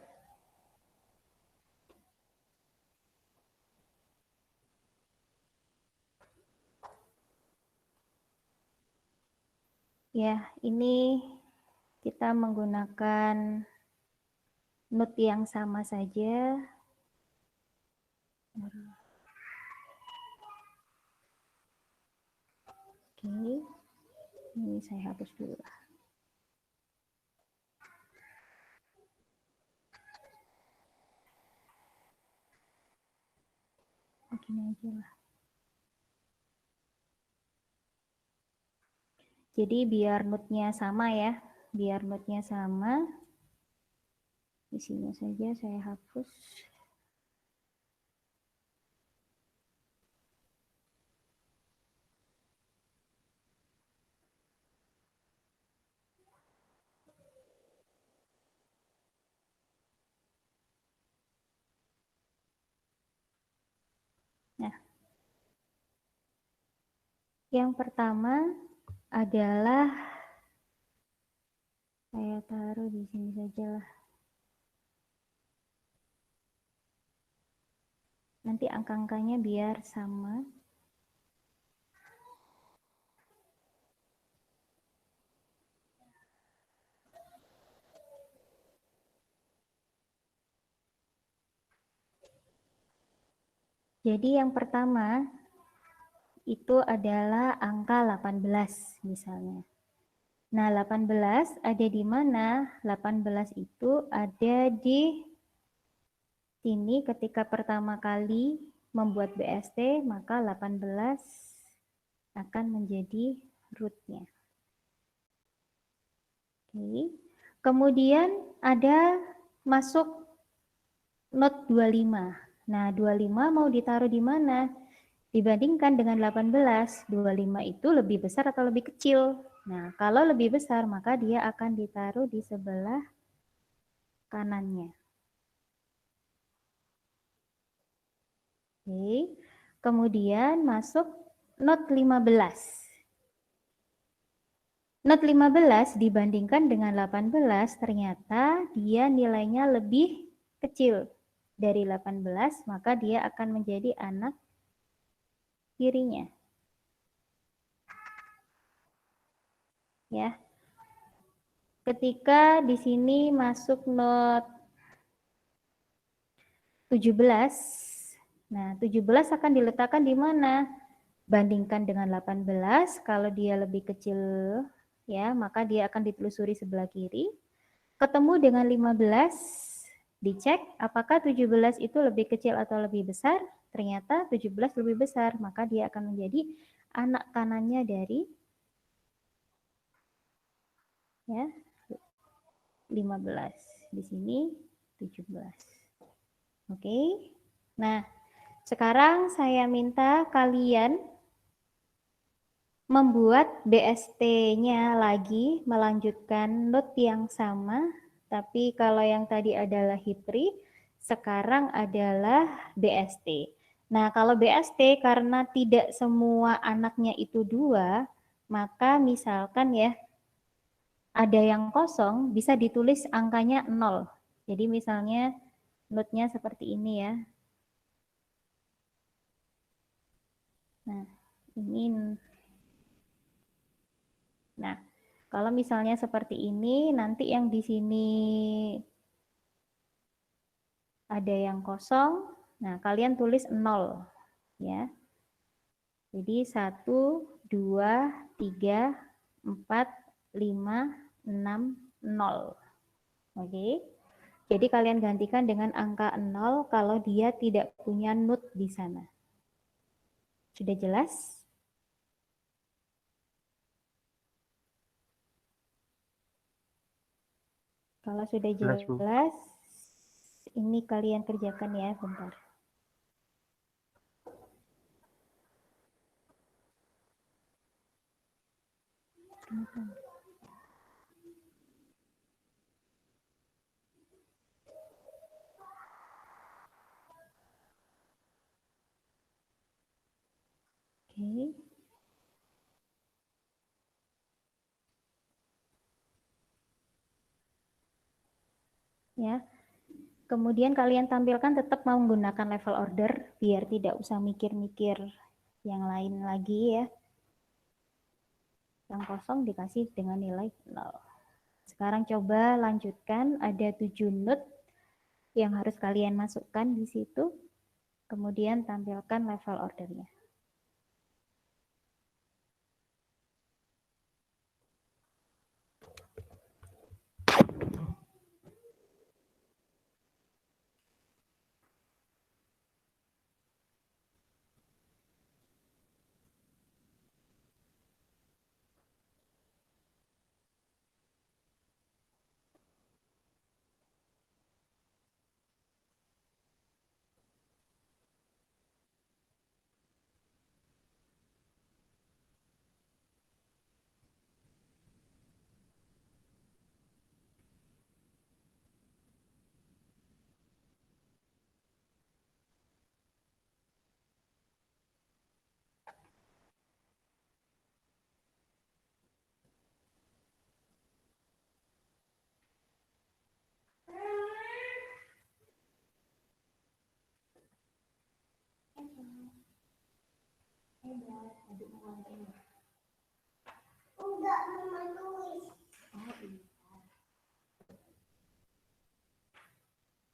ya, ini kita menggunakan node yang sama saja. Oke, ini saya hapus dulu. Begini aja lah. Jadi biar node-nya sama ya, biar node-nya sama. Isinya saja saya hapus. Nah, yang pertama adalah saya taruh di sini saja lah. Nanti angka-angkanya biar sama. Jadi yang pertama itu adalah angka 18 misalnya. Nah, 18 ada di mana? 18 itu ada di sini ketika pertama kali membuat BST, maka 18 akan menjadi root-nya. Oke. Kemudian ada masuk not 25. Nah, 25 mau ditaruh di mana? Dibandingkan dengan 18, 25 itu lebih besar atau lebih kecil? Nah, kalau lebih besar, maka dia akan ditaruh di sebelah kanannya. Oke. Kemudian masuk not 15. Not 15 dibandingkan dengan 18, ternyata dia nilainya lebih kecil dari 18, maka dia akan menjadi anak kirinya. Ya. Ketika di sini masuk not 17, nah 17 akan diletakkan di mana? Bandingkan dengan 18, kalau dia lebih kecil ya, maka dia akan ditelusuri sebelah kiri. Ketemu dengan 15, dicek apakah 17 itu lebih kecil atau lebih besar? Ternyata 17 lebih besar, maka dia akan menjadi anak kanannya dari ya 15. Di sini 17. Oke. Nah, sekarang saya minta kalian membuat BST-nya lagi, melanjutkan not yang sama, tapi kalau yang tadi adalah HIP3, sekarang adalah BST. Nah, kalau BST karena tidak semua anaknya itu 2, maka misalkan ya, ada yang kosong, bisa ditulis angkanya 0. Jadi misalnya notnya seperti ini ya. Nah, ini. Nah, kalau misalnya seperti ini, nanti yang di sini ada yang kosong, nah kalian tulis 0 ya. Jadi 1, 2, 3, 4, 5, 6, 0. Oke. Jadi kalian gantikan dengan angka 0 kalau dia tidak punya nut di sana. Sudah jelas? Kalau sudah jelas, ini kalian kerjakan ya, bentar. Oke. Ya. Kemudian kalian tampilkan tetap menggunakan level order biar tidak usah mikir-mikir yang lain lagi ya. Yang kosong dikasih dengan nilai 0. Sekarang coba lanjutkan, ada 7 nut yang harus kalian masukkan di situ. Kemudian tampilkan level ordernya. Enggak, menulis. Oh, iya.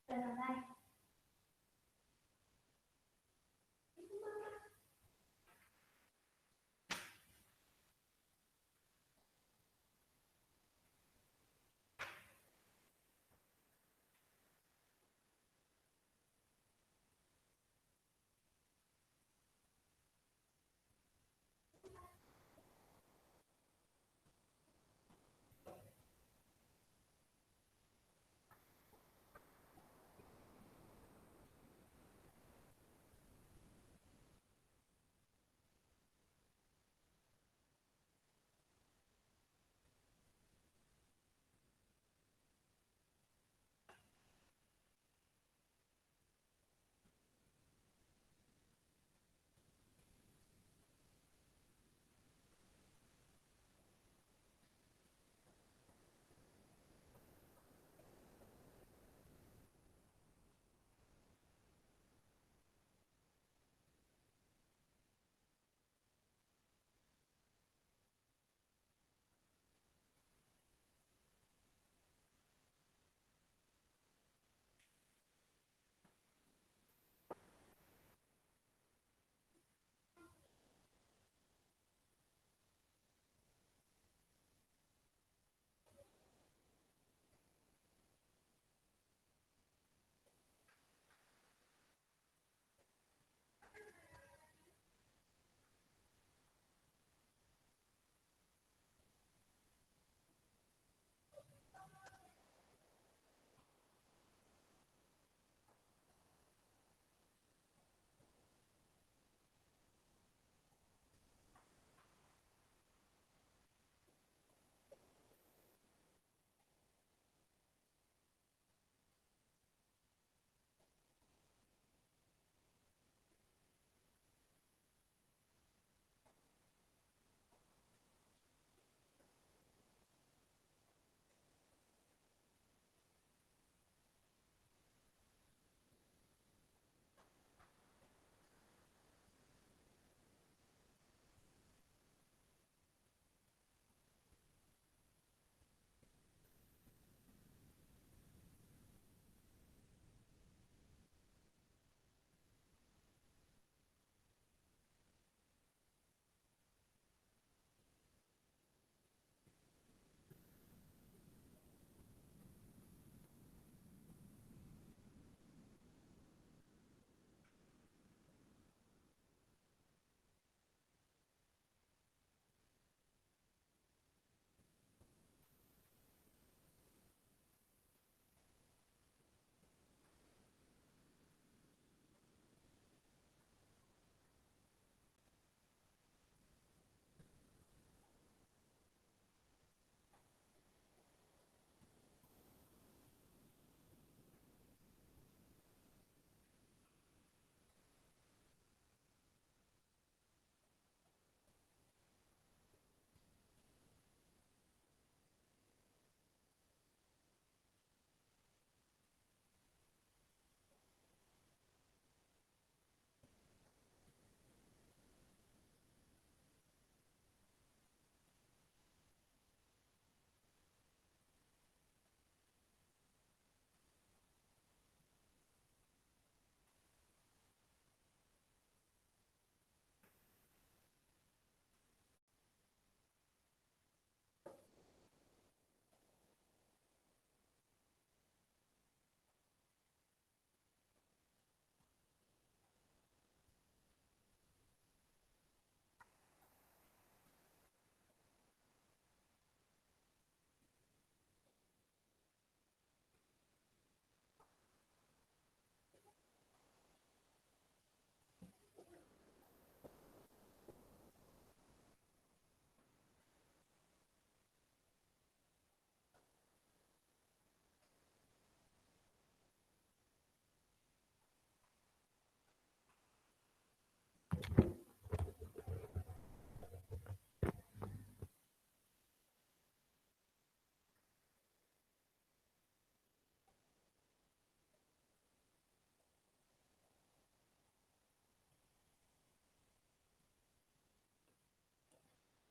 Selesai.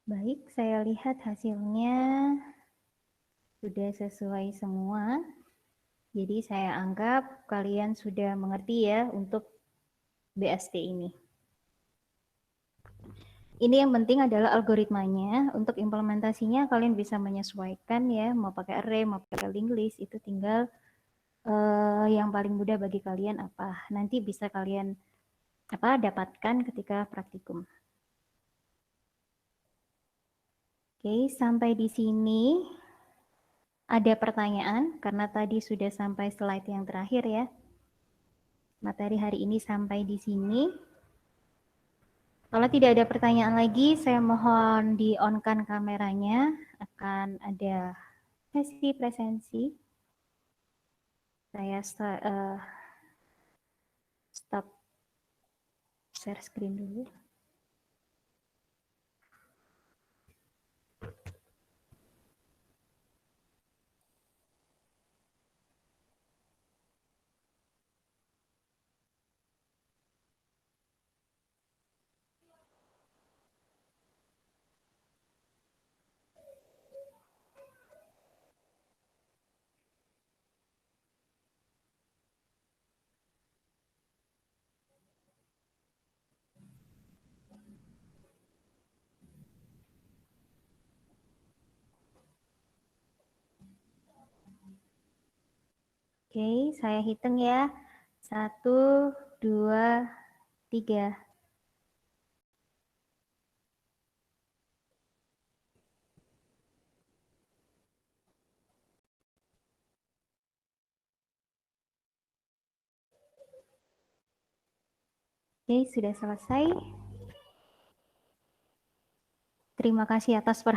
Baik, saya lihat hasilnya sudah sesuai semua. Jadi saya anggap kalian sudah mengerti ya untuk BST ini. Ini yang penting adalah algoritmanya. Untuk implementasinya kalian bisa menyesuaikan ya, mau pakai array, mau pakai linked list, itu tinggal yang paling mudah bagi kalian apa. Nanti bisa kalian dapatkan ketika praktikum. Oke, sampai di sini ada pertanyaan karena tadi sudah sampai slide yang terakhir ya. Materi hari ini sampai di sini. Kalau tidak ada pertanyaan lagi, saya mohon di-on-kan kameranya. Akan ada sesi presensi. Saya stop share screen dulu. Oke, saya hitung ya. 1, 2, 3. Oke, sudah selesai. Terima kasih atas perhatian.